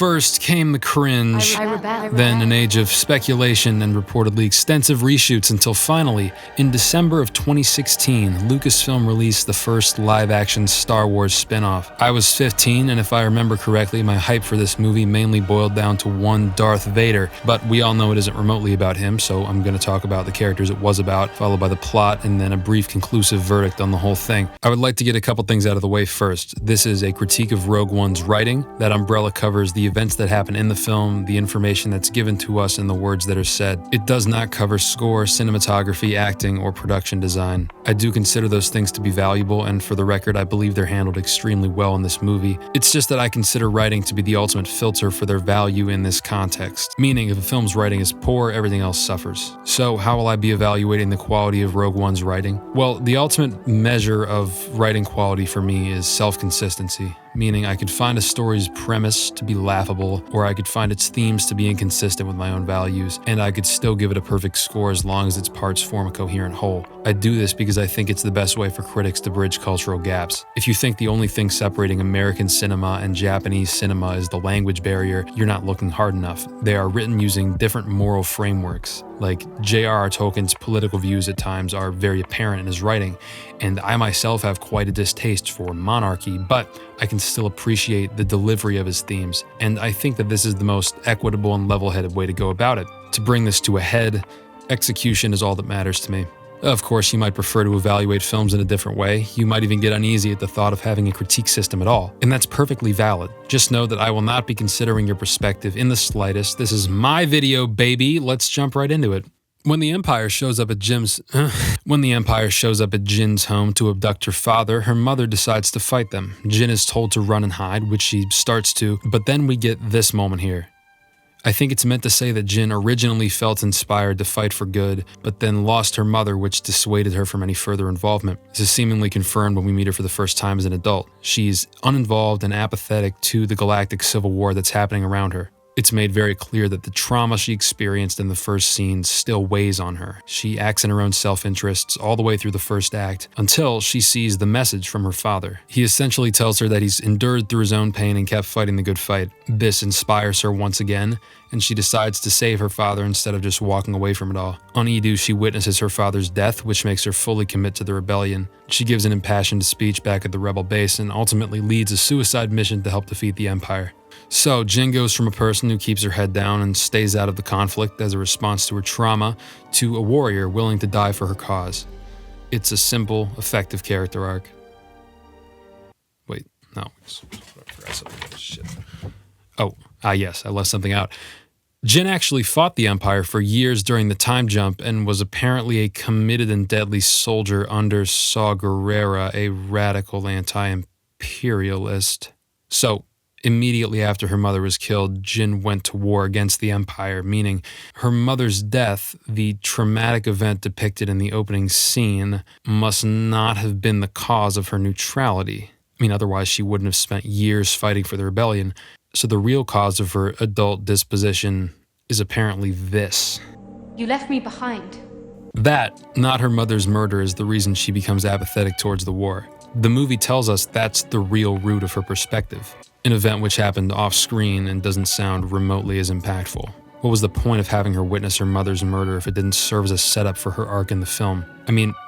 First came the cringe, then an age of speculation and reportedly extensive reshoots until finally, in December of 2016, Lucasfilm released the first live-action Star Wars spin-off. I was 15, and if I remember correctly, my hype for this movie mainly boiled down to one Darth Vader, but we all know it isn't remotely about him, so I'm going to talk about the characters it was about, followed by the plot, and then a brief conclusive verdict on the whole thing. I would like to get a couple things out of the way first. This is a critique of Rogue One's writing. That umbrella covers the events that happen in the film, the information that's given to us, and the words that are said. It does not cover score, cinematography, acting, or production design. I do consider those things to be valuable, and for the record, I believe they're handled extremely well in this movie. It's just that I consider writing to be the ultimate filter for their value in this context. Meaning, if a film's writing is poor, everything else suffers. So, how will I be evaluating the quality of Rogue One's writing? Well, the ultimate measure of writing quality for me is self-consistency. Meaning I could find a story's premise to be laughable, or I could find its themes to be inconsistent with my own values, and I could still give it a perfect score as long as its parts form a coherent whole. I do this because I think it's the best way for critics to bridge cultural gaps. If you think the only thing separating American cinema and Japanese cinema is the language barrier, you're not looking hard enough. They are written using different moral frameworks. Like J.R.R. Tolkien's political views at times are very apparent in his writing, and I myself have quite a distaste for monarchy, but I can still appreciate the delivery of his themes, and I think that this is the most equitable and level-headed way to go about it. To bring this to a head, execution is all that matters to me. Of course, you might prefer to evaluate films in a different way. You might even get uneasy at the thought of having a critique system at all, and that's perfectly valid. Just know that I will not be considering your perspective in the slightest. This is my video, baby. Let's jump right into it. When the Empire shows up at Jin's home to abduct her father, her mother decides to fight them. Jin is told to run and hide, which she starts to, but then we get this moment here. I think it's meant to say that Jin originally felt inspired to fight for good, but then lost her mother, which dissuaded her from any further involvement. This is seemingly confirmed when we meet her for the first time as an adult. She's uninvolved and apathetic to the galactic civil war that's happening around her. It's made very clear that the trauma she experienced in the first scene still weighs on her. She acts in her own self-interests all the way through the first act until she sees the message from her father. He essentially tells her that he's endured through his own pain and kept fighting the good fight. This inspires her once again, and she decides to save her father instead of just walking away from it all. On Edu, she witnesses her father's death, which makes her fully commit to the rebellion. She gives an impassioned speech back at the rebel base and ultimately leads a suicide mission to help defeat the Empire. So, Jin goes from a person who keeps her head down and stays out of the conflict as a response to her trauma to a warrior willing to die for her cause. It's a simple, effective character arc. Wait, no. I forgot something. Shit. Yes, I left something out. Jin actually fought the Empire for years during the time jump and was apparently a committed and deadly soldier under Saw Gerrera, a radical anti-imperialist. So, immediately after her mother was killed, Jin went to war against the Empire, meaning her mother's death, the traumatic event depicted in the opening scene, must not have been the cause of her neutrality. Otherwise she wouldn't have spent years fighting for the rebellion. So the real cause of her adult disposition is apparently this. You left me behind. That, not her mother's murder, is the reason she becomes apathetic towards the war. The movie tells us that's the real root of her perspective. An event which happened off-screen and doesn't sound remotely as impactful. What was the point of having her witness her mother's murder if it didn't serve as a setup for her arc in the film?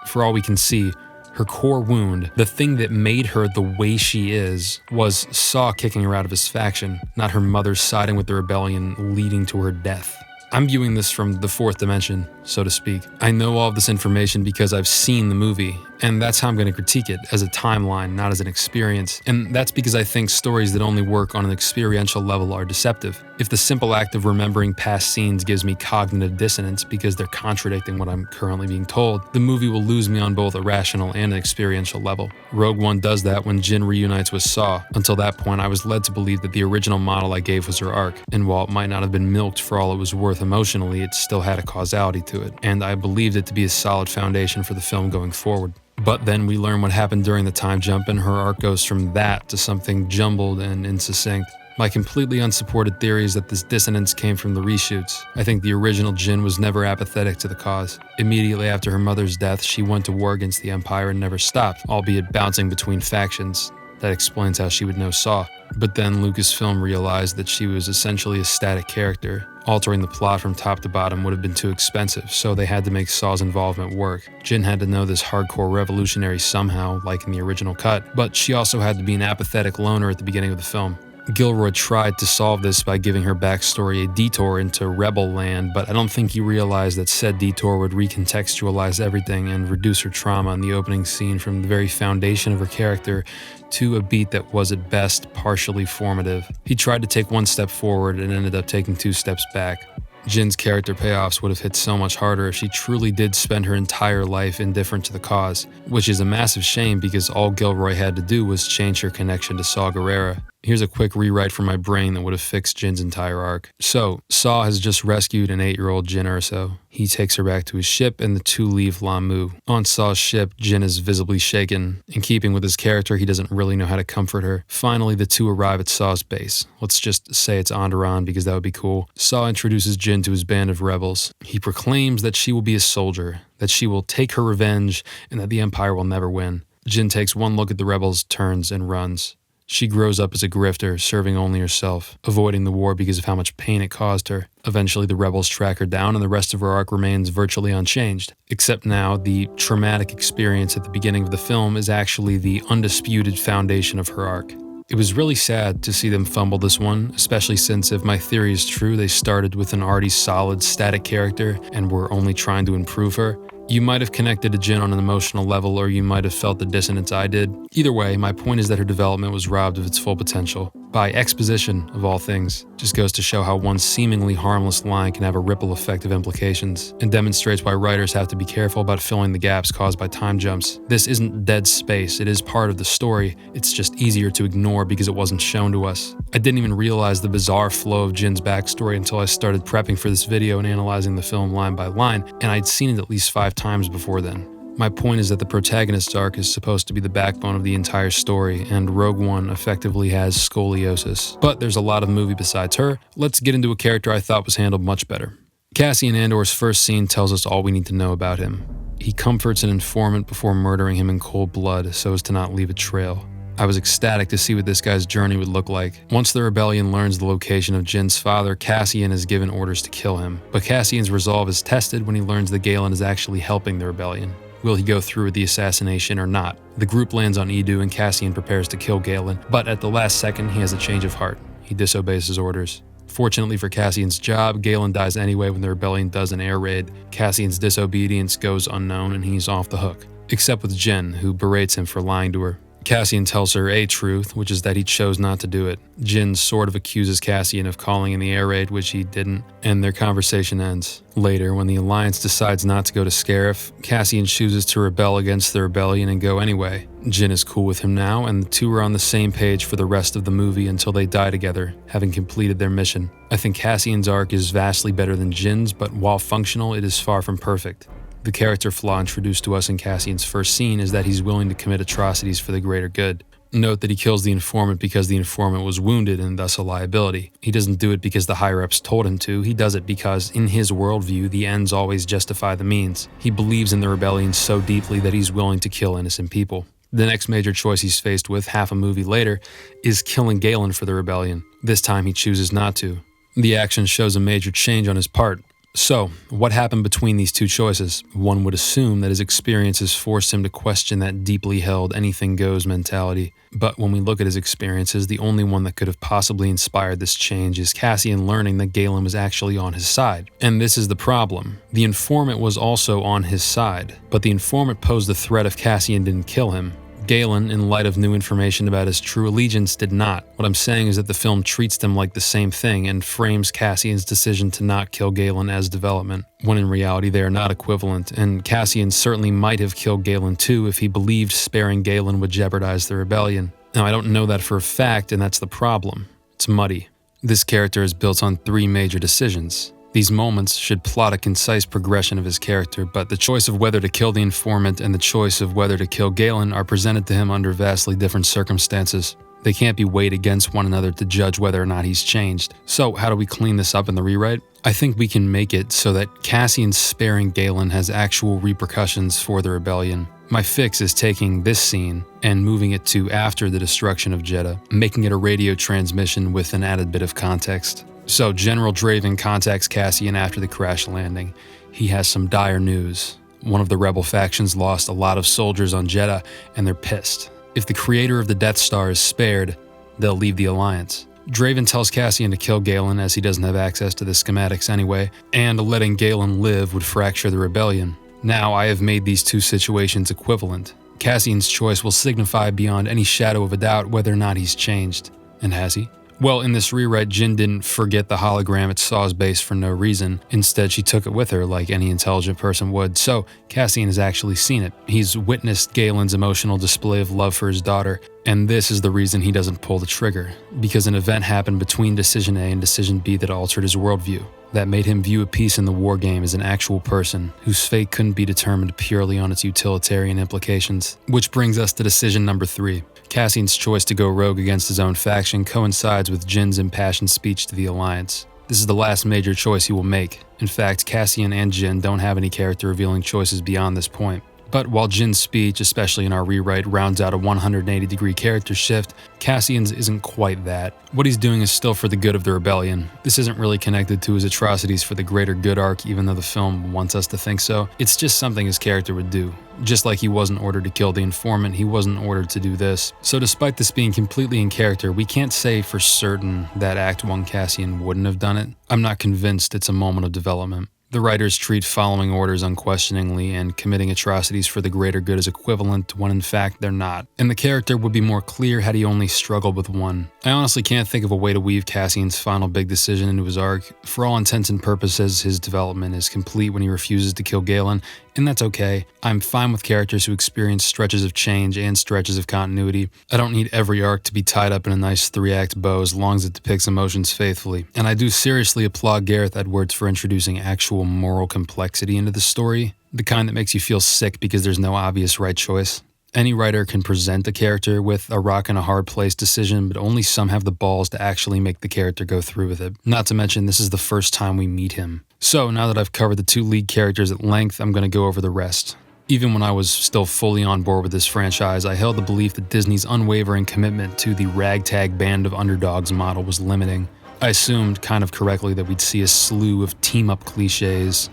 For all we can see, her core wound, the thing that made her the way she is, was Saw kicking her out of his faction, not her mother siding with the rebellion leading to her death. I'm viewing this from the fourth dimension, so to speak. I know all of this information because I've seen the movie, and that's how I'm going to critique it, as a timeline, not as an experience. And that's because I think stories that only work on an experiential level are deceptive. If the simple act of remembering past scenes gives me cognitive dissonance because they're contradicting what I'm currently being told, the movie will lose me on both a rational and an experiential level. Rogue One does that when Jin reunites with Saw. Until that point, I was led to believe that the original model I gave was her arc, and while it might not have been milked for all it was worth emotionally, it still had a causality to it, and I believed it to be a solid foundation for the film going forward. But then we learn what happened during the time jump, and her arc goes from that to something jumbled and insuccinct. My completely unsupported theory is that this dissonance came from the reshoots. I think the original Jin was never apathetic to the cause. Immediately after her mother's death, she went to war against the Empire and never stopped, albeit bouncing between factions. That explains how she would know Saw. But then Lucasfilm realized that she was essentially a static character. Altering the plot from top to bottom would have been too expensive, so they had to make Saw's involvement work. Jin had to know this hardcore revolutionary somehow, like in the original cut, but she also had to be an apathetic loner at the beginning of the film. Gilroy tried to solve this by giving her backstory a detour into rebel land, but I don't think he realized that said detour would recontextualize everything and reduce her trauma in the opening scene from the very foundation of her character to a beat that was at best partially formative. He tried to take one step forward and ended up taking 2 steps back. Jin's character payoffs would have hit so much harder if she truly did spend her entire life indifferent to the cause, which is a massive shame because all Gilroy had to do was change her connection to Saw Gerrera. Here's a quick rewrite from my brain that would have fixed Jin's entire arc. So, Saw has just rescued an 8-year-old Jin Erso. He takes her back to his ship and the two leave Lamu. On Saw's ship, Jin is visibly shaken. In keeping with his character, he doesn't really know how to comfort her. Finally, the two arrive at Saw's base. Let's just say it's Onderon because that would be cool. Saw introduces Jin to his band of rebels. He proclaims that she will be a soldier, that she will take her revenge, and that the Empire will never win. Jin takes one look at the rebels, turns, and runs. She grows up as a grifter, serving only herself, avoiding the war because of how much pain it caused her. Eventually, the rebels track her down and the rest of her arc remains virtually unchanged. Except now, the traumatic experience at the beginning of the film is actually the undisputed foundation of her arc. It was really sad to see them fumble this one, especially since if my theory is true, they started with an already solid, static character and were only trying to improve her. You might have connected to Jin on an emotional level, or you might have felt the dissonance I did. Either way, my point is that her development was robbed of its full potential. By exposition, of all things. Just goes to show how one seemingly harmless line can have a ripple effect of implications, and demonstrates why writers have to be careful about filling the gaps caused by time jumps. This isn't dead space, it is part of the story, it's just easier to ignore because it wasn't shown to us. I didn't even realize the bizarre flow of Jin's backstory until I started prepping for this video and analyzing the film line by line, and I'd seen it at least 5 times before then. My point is that the protagonist's arc is supposed to be the backbone of the entire story, and Rogue One effectively has scoliosis. But there's a lot of movie besides her. Let's get into a character I thought was handled much better. Cassian Andor's first scene tells us all we need to know about him. He comforts an informant before murdering him in cold blood so as to not leave a trail. I was ecstatic to see what this guy's journey would look like. Once the rebellion learns the location of Jin's father, Cassian is given orders to kill him. But Cassian's resolve is tested when he learns that Galen is actually helping the rebellion. Will he go through with the assassination or not? The group lands on Edu and Cassian prepares to kill Galen, but at the last second he has a change of heart. He disobeys his orders. Fortunately for Cassian's job, Galen dies anyway when the rebellion does an air raid. Cassian's disobedience goes unknown and he's off the hook. Except with Jin, who berates him for lying to her. Cassian tells her a truth, which is that he chose not to do it. Jin sort of accuses Cassian of calling in the air raid, which he didn't, and their conversation ends. Later, when the Alliance decides not to go to Scarif, Cassian chooses to rebel against the rebellion and go anyway. Jin is cool with him now, and the two are on the same page for the rest of the movie until they die together, having completed their mission. I think Cassian's arc is vastly better than Jin's, but while functional, it is far from perfect. The character flaw introduced to us in Cassian's first scene is that he's willing to commit atrocities for the greater good. Note that he kills the informant because the informant was wounded and thus a liability. He doesn't do it because the higher-ups told him to, he does it because, in his worldview, the ends always justify the means. He believes in the rebellion so deeply that he's willing to kill innocent people. The next major choice he's faced with, half a movie later, is killing Galen for the rebellion. This time he chooses not to. The action shows a major change on his part. So, what happened between these two choices? One would assume that his experiences forced him to question that deeply held anything-goes mentality. But when we look at his experiences, the only one that could have possibly inspired this change is Cassian learning that Galen was actually on his side. And this is the problem. The informant was also on his side, but the informant posed the threat if Cassian didn't kill him. Galen, in light of new information about his true allegiance, did not. What I'm saying is that the film treats them like the same thing and frames Cassian's decision to not kill Galen as development, when in reality they are not equivalent, and Cassian certainly might have killed Galen too if he believed sparing Galen would jeopardize the rebellion. Now, I don't know that for a fact, and that's the problem. It's muddy. This character is built on 3 major decisions. These moments should plot a concise progression of his character, but the choice of whether to kill the informant and the choice of whether to kill Galen are presented to him under vastly different circumstances. They can't be weighed against one another to judge whether or not he's changed. So how do we clean this up in the rewrite? I think we can make it so that Cassian sparing Galen has actual repercussions for the rebellion. My fix is taking this scene and moving it to after the destruction of Jeddah, making it a radio transmission with an added bit of context. So General Draven contacts Cassian after the crash landing. He has some dire news. One of the rebel factions lost a lot of soldiers on Jeddah, and they're pissed. If the creator of the Death Star is spared, they'll leave the Alliance. Draven tells Cassian to kill Galen as he doesn't have access to the schematics anyway, and letting Galen live would fracture the rebellion. Now I have made these two situations equivalent. Cassian's choice will signify beyond any shadow of a doubt whether or not he's changed. And has he? Well, in this rewrite, Jyn didn't forget the hologram at Saw's base for no reason. Instead, she took it with her like any intelligent person would, so Cassian has actually seen it. He's witnessed Galen's emotional display of love for his daughter, and this is the reason he doesn't pull the trigger, because an event happened between Decision A and Decision B that altered his worldview. That made him view a piece in the war game as an actual person, whose fate couldn't be determined purely on its utilitarian implications. Which brings us to decision number 3. Cassian's choice to go rogue against his own faction coincides with Jyn's impassioned speech to the Alliance. This is the last major choice he will make. In fact, Cassian and Jyn don't have any character-revealing choices beyond this point. But while Jyn's speech, especially in our rewrite, rounds out a 180-degree character shift, Cassian's isn't quite that. What he's doing is still for the good of the rebellion. This isn't really connected to his atrocities for the greater good arc, even though the film wants us to think so. It's just something his character would do. Just like he wasn't ordered to kill the informant, he wasn't ordered to do this. So despite this being completely in character, we can't say for certain that Act 1 Cassian wouldn't have done it. I'm not convinced it's a moment of development. The writers treat following orders unquestioningly and committing atrocities for the greater good as equivalent when in fact they're not. And the character would be more clear had he only struggled with one. I honestly can't think of a way to weave Cassian's final big decision into his arc. For all intents and purposes, his development is complete when he refuses to kill Galen, and that's okay. I'm fine with characters who experience stretches of change and stretches of continuity. I don't need every arc to be tied up in a nice 3-act bow as long as it depicts emotions faithfully. And I do seriously applaud Gareth Edwards for introducing actual moral complexity into the story, the kind that makes you feel sick because there's no obvious right choice. Any writer can present a character with a rock and a hard place decision, but only some have the balls to actually make the character go through with it. Not to mention, this is the first time we meet him. So now that I've covered the 2 lead characters at length, I'm going to go over the rest. Even when I was still fully on board with this franchise, I held the belief that Disney's unwavering commitment to the ragtag band of underdogs model was limiting. I assumed, kind of correctly, that we'd see a slew of team-up cliches.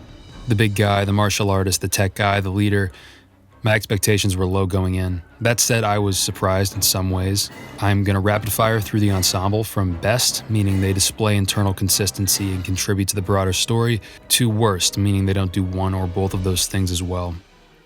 The big guy, the martial artist, the tech guy, the leader. My expectations were low going in. That said, I was surprised in some ways. I'm going to rapid fire through the ensemble from best, meaning they display internal consistency and contribute to the broader story, to worst, meaning they don't do one or both of those things as well.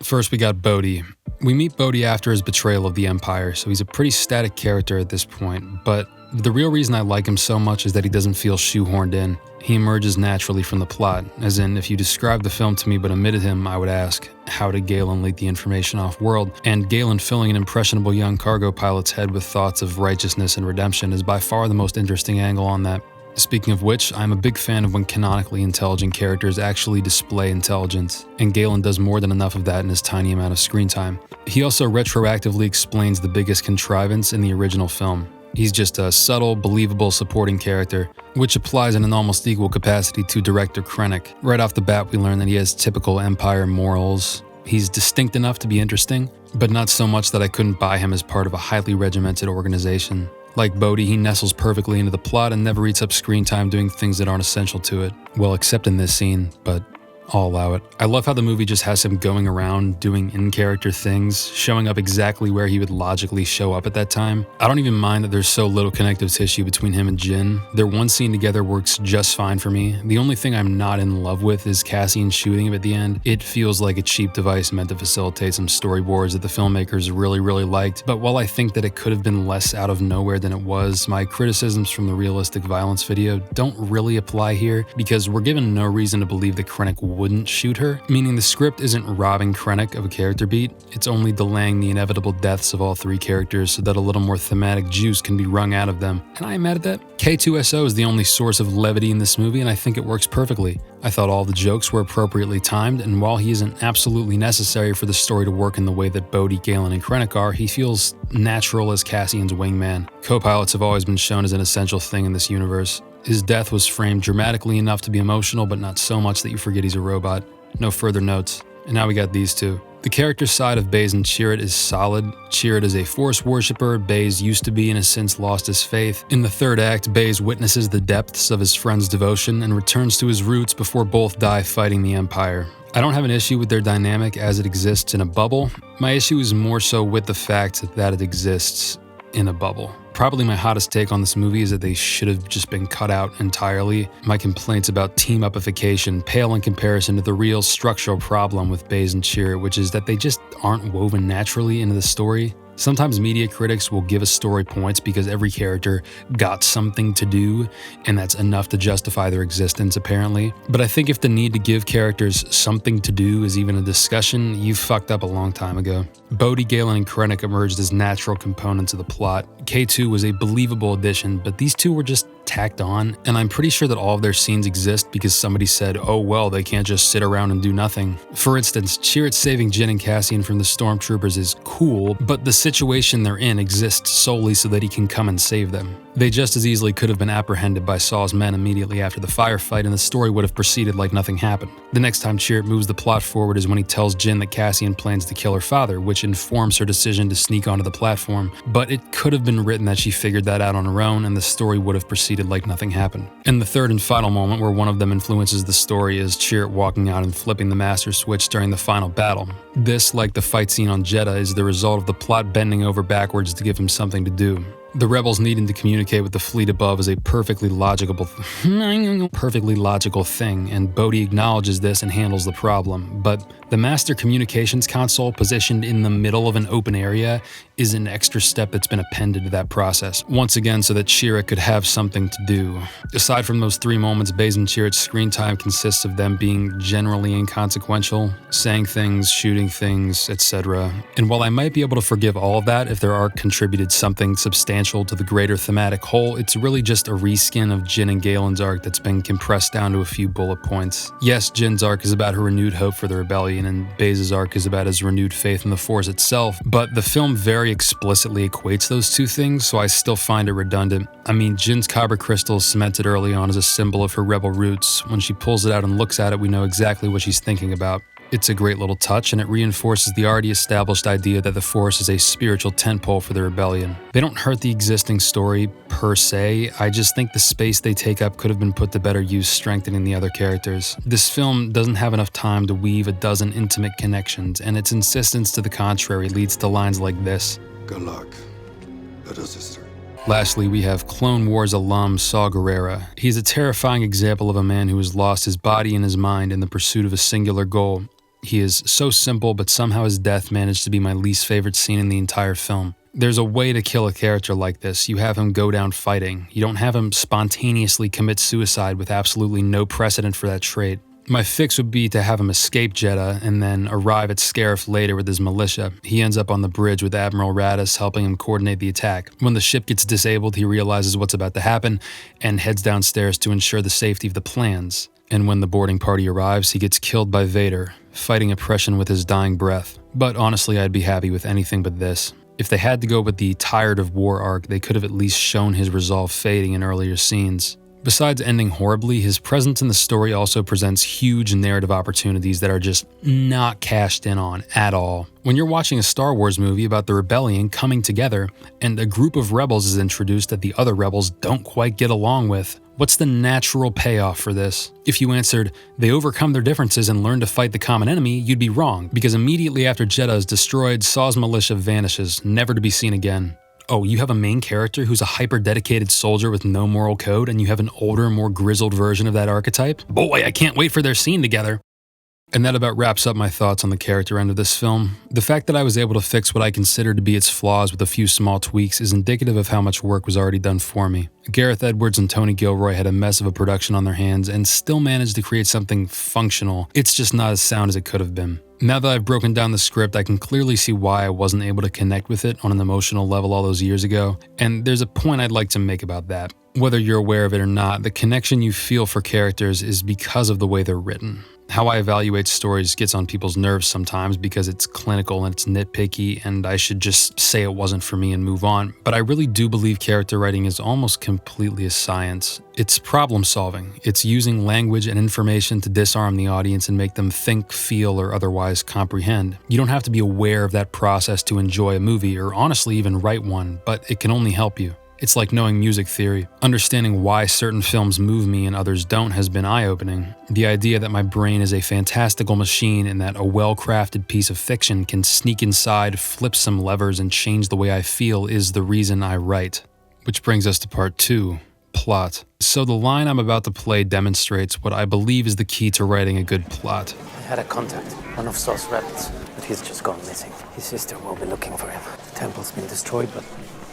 First, we got Bodhi. We meet Bodhi after his betrayal of the Empire, so he's a pretty static character at this point, but the real reason I like him so much is that he doesn't feel shoehorned in. He emerges naturally from the plot, as in, if you described the film to me but omitted him, I would ask, how did Galen leak the information off-world? And Galen filling an impressionable young cargo pilot's head with thoughts of righteousness and redemption is by far the most interesting angle on that. Speaking of which, I'm a big fan of when canonically intelligent characters actually display intelligence, and Galen does more than enough of that in his tiny amount of screen time. He also retroactively explains the biggest contrivance in the original film. He's just a subtle, believable supporting character, which applies in an almost equal capacity to director Krennic. Right off the bat, we learn that he has typical Empire morals. He's distinct enough to be interesting, but not so much that I couldn't buy him as part of a highly regimented organization. Like Bodhi, he nestles perfectly into the plot and never eats up screen time doing things that aren't essential to it. Well, except in this scene, but I'll allow it. I love how the movie just has him going around doing in-character things, showing up exactly where he would logically show up at that time. I don't even mind that there's so little connective tissue between him and Jyn. Their one scene together works just fine for me. The only thing I'm not in love with is Cassian shooting him at the end. It feels like a cheap device meant to facilitate some storyboards that the filmmakers really liked, but while I think that it could have been less out of nowhere than it was, my criticisms from the realistic violence video don't really apply here, because we're given no reason to believe that Krennic wouldn't shoot her, meaning the script isn't robbing Krennic of a character beat, it's only delaying the inevitable deaths of all 3 characters so that a little more thematic juice can be wrung out of them. And I'm mad at that. K2SO is the only source of levity in this movie, and I think it works perfectly. I thought all the jokes were appropriately timed, and while he isn't absolutely necessary for the story to work in the way that Bodhi, Galen, and Krennic are, he feels natural as Cassian's wingman. Co-pilots have always been shown as an essential thing in this universe. His death was framed dramatically enough to be emotional, but not so much that you forget he's a robot. No further notes. And now we got these 2. The character side of Baze and Chirrut is solid. Chirrut is a Force worshipper. Baze used to be and has since lost his faith. In the third act, Baze witnesses the depths of his friend's devotion and returns to his roots before both die fighting the Empire. I don't have an issue with their dynamic as it exists in a bubble. My issue is more so with the fact that it exists in a bubble. Probably my hottest take on this movie is that they should have just been cut out entirely. My complaints about team-upification pale in comparison to the real structural problem with Baze and Chirrut, which is that they just aren't woven naturally into the story. Sometimes media critics will give a story points because every character got something to do, and that's enough to justify their existence, apparently. But I think if the need to give characters something to do is even a discussion, you've fucked up a long time ago. Bodhi, Galen, and Krennic emerged as natural components of the plot. K2 was a believable addition, but these two were just tacked on, and I'm pretty sure that all of their scenes exist because somebody said, oh well, they can't just sit around and do nothing. For instance, Chirrut saving Jyn and Cassian from the stormtroopers is cool, but the situation they're in exists solely so that he can come and save them. They just as easily could have been apprehended by Saw's men immediately after the firefight, and the story would have proceeded like nothing happened. The next time Chirrut moves the plot forward is when he tells Jyn that Cassian plans to kill her father, which informs her decision to sneak onto the platform, but it could have been written that she figured that out on her own, and the story would have proceeded like nothing happened. And the third and final moment where one of them influences the story is Chirrut walking out and flipping the master switch during the final battle. This, like the fight scene on Jedha, is the result of the plot bending over backwards to give him something to do. The rebels needing to communicate with the fleet above is a perfectly logical thing, and Bodhi acknowledges this and handles the problem. But the master communications console positioned in the middle of an open area is an extra step that's been appended to that process, once again so that Chirrut could have something to do. Aside from those 3 moments, Baze and Chirrut's screen time consists of them being generally inconsequential, saying things, shooting things, etc. And while I might be able to forgive all of that if their arc contributed something substantial to the greater thematic whole, it's really just a reskin of Jyn and Galen's arc that's been compressed down to a few bullet points. Yes, Jyn's arc is about her renewed hope for the rebellion, and Baze's arc is about his renewed faith in the Force itself, but the film very explicitly equates those two things, so I still find it redundant. I mean, Jyn's kyber crystal is cemented early on as a symbol of her rebel roots. When she pulls it out and looks at it, we know exactly what she's thinking about. It's a great little touch, and it reinforces the already established idea that the Force is a spiritual tentpole for the rebellion. They don't hurt the existing story, per se. I just think the space they take up could have been put to better use strengthening the other characters. This film doesn't have enough time to weave a dozen intimate connections, and its insistence to the contrary leads to lines like this. Good luck, little sister. Lastly, we have Clone Wars alum Saw Gerrera. He's a terrifying example of a man who has lost his body and his mind in the pursuit of a singular goal. He is so simple, but somehow his death managed to be my least favorite scene in the entire film. There's a way to kill a character like this. You have him go down fighting. You don't have him spontaneously commit suicide with absolutely no precedent for that trait. My fix would be to have him escape Jedha and then arrive at Scarif later with his militia. He ends up on the bridge with Admiral Raddus helping him coordinate the attack. When the ship gets disabled, he realizes what's about to happen and heads downstairs to ensure the safety of the plans. And when the boarding party arrives, he gets killed by Vader, fighting oppression with his dying breath. But honestly, I'd be happy with anything but this. If they had to go with the tired of war arc, they could have at least shown his resolve fading in earlier scenes. Besides ending horribly, his presence in the story also presents huge narrative opportunities that are just not cashed in on at all. When you're watching a Star Wars movie about the rebellion coming together, and a group of rebels is introduced that the other rebels don't quite get along with, what's the natural payoff for this? If you answered, they overcome their differences and learn to fight the common enemy, you'd be wrong, because immediately after Jedha is destroyed, Saw's militia vanishes, never to be seen again. Oh, you have a main character who's a hyper-dedicated soldier with no moral code, and you have an older, more grizzled version of that archetype? Boy, I can't wait for their scene together. And that about wraps up my thoughts on the character end of this film. The fact that I was able to fix what I consider to be its flaws with a few small tweaks is indicative of how much work was already done for me. Gareth Edwards and Tony Gilroy had a mess of a production on their hands and still managed to create something functional. It's just not as sound as it could have been. Now that I've broken down the script, I can clearly see why I wasn't able to connect with it on an emotional level all those years ago, and there's a point I'd like to make about that. Whether you're aware of it or not, the connection you feel for characters is because of the way they're written. How I evaluate stories gets on people's nerves sometimes because it's clinical and it's nitpicky, and I should just say it wasn't for me and move on. But I really do believe character writing is almost completely a science. It's problem solving. It's using language and information to disarm the audience and make them think, feel, or otherwise comprehend. You don't have to be aware of that process to enjoy a movie, or honestly even write one, but it can only help you. It's like knowing music theory. Understanding why certain films move me and others don't has been eye-opening. The idea that my brain is a fantastical machine and that a well-crafted piece of fiction can sneak inside, flip some levers, and change the way I feel is the reason I write. Which brings us to part 2, plot. So the line I'm about to play demonstrates what I believe is the key to writing a good plot. I had a contact, one of Saul's rebels, but he's just gone missing. His sister will be looking for him. The temple's been destroyed, but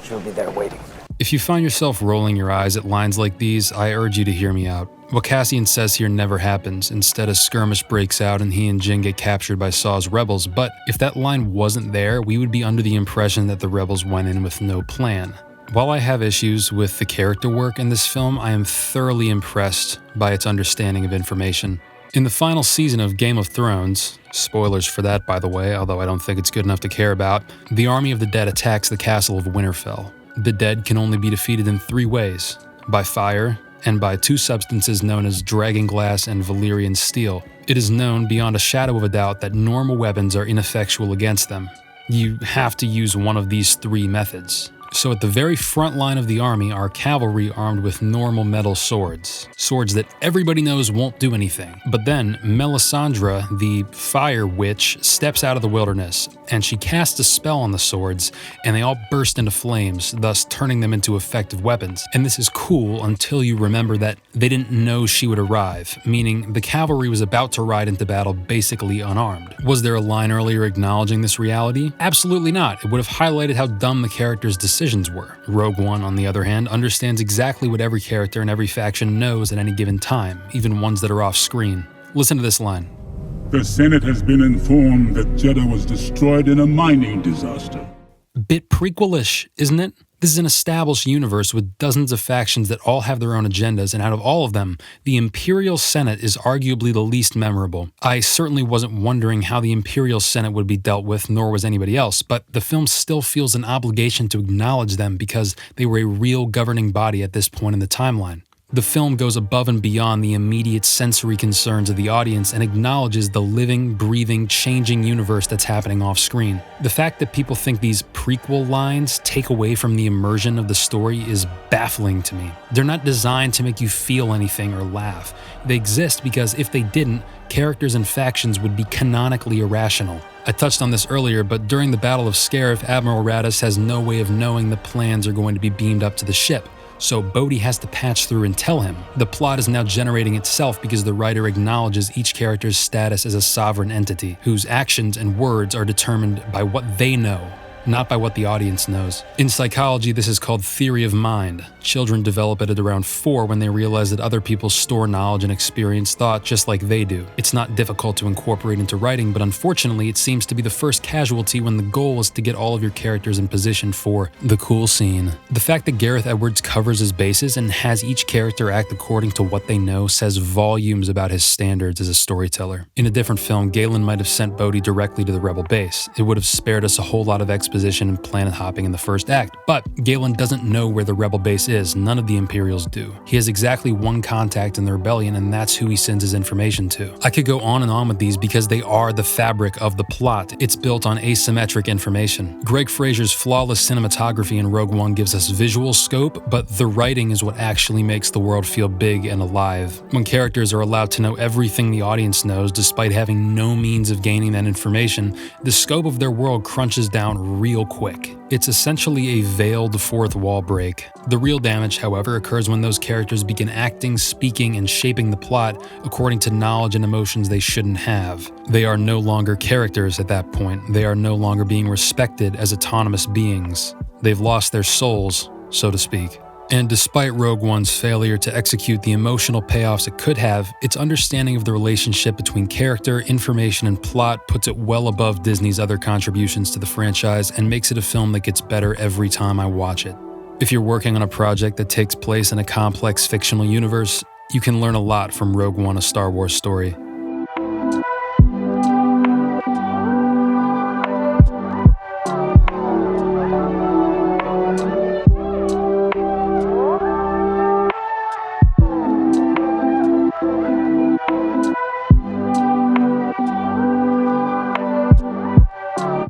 she'll be there waiting. If you find yourself rolling your eyes at lines like these, I urge you to hear me out. What Cassian says here never happens. Instead, a skirmish breaks out and he and Jin get captured by Saw's rebels. But if that line wasn't there, we would be under the impression that the rebels went in with no plan. While I have issues with the character work in this film, I am thoroughly impressed by its understanding of information. In the final season of Game of Thrones, spoilers for that by the way, although I don't think it's good enough to care about, the army of the dead attacks the castle of Winterfell. The dead can only be defeated in 3 ways: by fire and by 2 substances known as dragonglass and Valyrian steel. It is known beyond a shadow of a doubt that normal weapons are ineffectual against them. You have to use one of these 3 methods. So at the very front line of the army are cavalry armed with normal metal swords. Swords that everybody knows won't do anything. But then Melisandre, the fire witch, steps out of the wilderness, and she casts a spell on the swords, and they all burst into flames, thus turning them into effective weapons. And this is cool until you remember that they didn't know she would arrive, meaning the cavalry was about to ride into battle basically unarmed. Was there a line earlier acknowledging this reality? Absolutely not. It would have highlighted how dumb the character's decisions were. Rogue One, on the other hand, understands exactly what every character and every faction knows at any given time, even ones that are off screen. Listen to this line. The Senate has been informed that Jeddah was destroyed in a mining disaster. Bit prequelish, isn't it? This is an established universe with dozens of factions that all have their own agendas, and out of all of them, the Imperial Senate is arguably the least memorable. I certainly wasn't wondering how the Imperial Senate would be dealt with, nor was anybody else, but the film still feels an obligation to acknowledge them because they were a real governing body at this point in the timeline. The film goes above and beyond the immediate sensory concerns of the audience and acknowledges the living, breathing, changing universe that's happening off screen. The fact that people think these prequel lines take away from the immersion of the story is baffling to me. They're not designed to make you feel anything or laugh. They exist because if they didn't, characters and factions would be canonically irrational. I touched on this earlier, but during the Battle of Scarif, Admiral Raddus has no way of knowing the plans are going to be beamed up to the ship. So Bodhi has to patch through and tell him. The plot is now generating itself because the writer acknowledges each character's status as a sovereign entity, whose actions and words are determined by what they know, not by what the audience knows. In psychology, this is called theory of mind. Children develop it at around 4 when they realize that other people store knowledge and experience thought just like they do. It's not difficult to incorporate into writing, but unfortunately it seems to be the first casualty when the goal is to get all of your characters in position for the cool scene. The fact that Gareth Edwards covers his bases and has each character act according to what they know says volumes about his standards as a storyteller. In a different film, Galen might have sent Bodhi directly to the rebel base. It would have spared us a whole lot of exposition and planet hopping in the first act, but Galen doesn't know where the rebel base is. None of the Imperials do. He has exactly one contact in the rebellion, and that's who he sends his information to. I could go on and on with these because they are the fabric of the plot. It's built on asymmetric information. Greg Fraser's flawless cinematography in Rogue One gives us visual scope, but the writing is what actually makes the world feel big and alive. When characters are allowed to know everything the audience knows despite having no means of gaining that information, the scope of their world crunches down real quick. It's essentially a veiled fourth wall break. The real damage, however, occurs when those characters begin acting, speaking, and shaping the plot according to knowledge and emotions they shouldn't have. They are no longer characters at that point. They are no longer being respected as autonomous beings. They've lost their souls, so to speak. And despite Rogue One's failure to execute the emotional payoffs it could have, its understanding of the relationship between character, information, and plot puts it well above Disney's other contributions to the franchise and makes it a film that gets better every time I watch it. If you're working on a project that takes place in a complex fictional universe, you can learn a lot from Rogue One: A Star Wars Story.